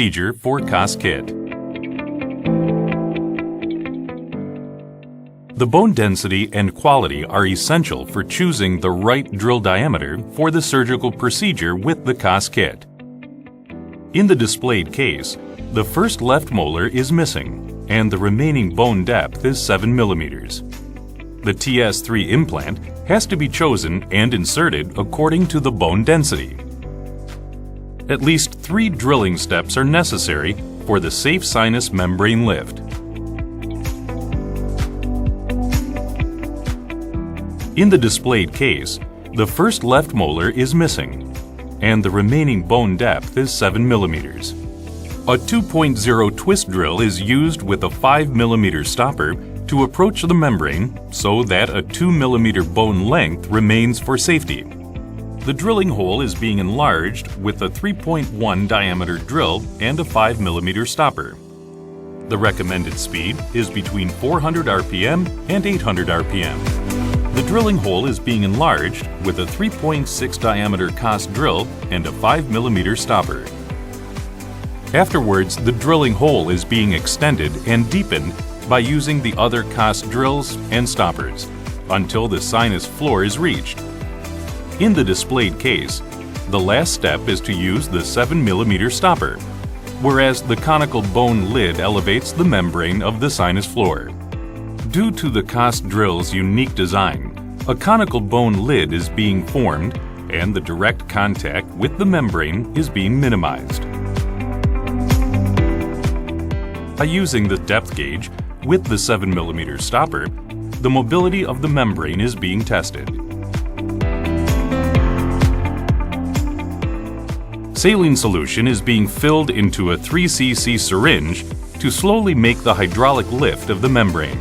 Procedure for CAS KIT. The bone density and quality are essential for choosing the right drill diameter for the surgical procedure with the CAS KIT. In the displayed case, the first left molar is missing, and the remaining bone depth is 7 millimeters. The TS3 implant has to be chosen and inserted according to the bone density. At least 3 drilling steps are necessary for the safe sinus membrane lift. In the displayed case, the first left molar is missing, and the remaining bone depth is 7 millimeters. A 2.0 twist drill is used with a 5 millimeter stopper to approach the membrane so that a 2 millimeter bone length remains for safety. The drilling hole is being enlarged with a 3.1 diameter drill and a 5 millimeter stopper. The recommended speed is between 400 RPM and 800 RPM. The drilling hole is being enlarged with a 3.6 diameter CAS drill and a 5 millimeter stopper. Afterwards, the drilling hole is being extended and deepened by using the other CAS drills and stoppers until the sinus floor is reached. In the displayed case, the last step is to use the 7 millimeter stopper, whereas the conical bone lid elevates the membrane of the sinus floor. Due to the CAS drill's unique design, a conical bone lid is being formed and the direct contact with the membrane is being minimized. By using the depth gauge with the 7 millimeter stopper, the mobility of the membrane is being tested. Saline solution is being filled into a 3 cc syringe to slowly make the hydraulic lift of the membrane.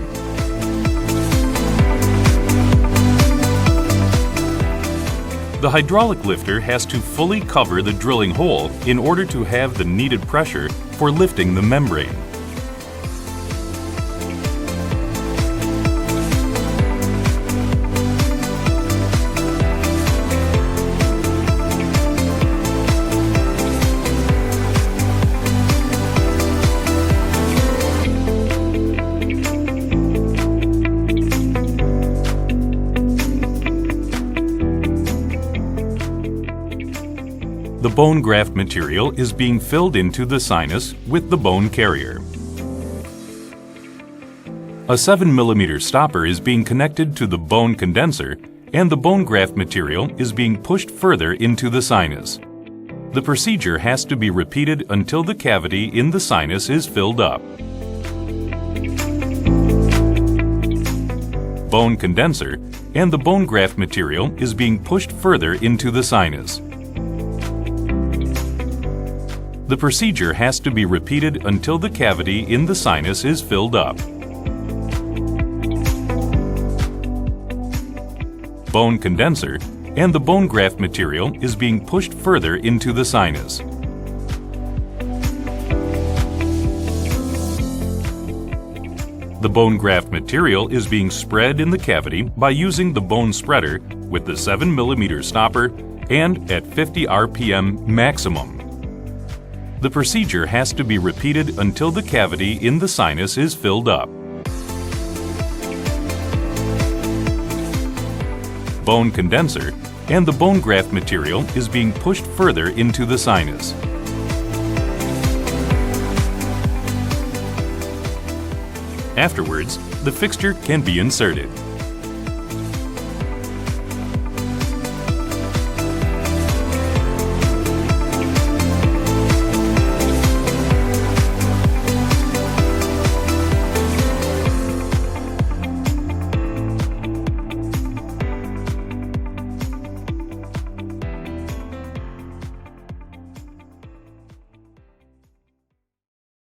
The hydraulic lifter has to fully cover the drilling hole in order to have the needed pressure for lifting the membrane. The bone graft material is being filled into the sinus with the bone carrier. A 7 millimeter stopper is being connected to the bone condenser, and the bone graft material is being pushed further into the sinus. The procedure has to be repeated until the cavity in the sinus is filled up. Bone condenser and the bone graft material is being pushed further into the sinus. The procedure has to be repeated until the cavity in the sinus is filled up. Bone condenser and the bone graft material is being pushed further into the sinus. The bone graft material is being spread in the cavity by using the bone spreader with the 7 millimeter stopper and at 50 RPM maximum. The procedure has to be repeated until the cavity in the sinus is filled up. Bone condenser and the bone graft material is being pushed further into the sinus. Afterwards, the fixture can be inserted.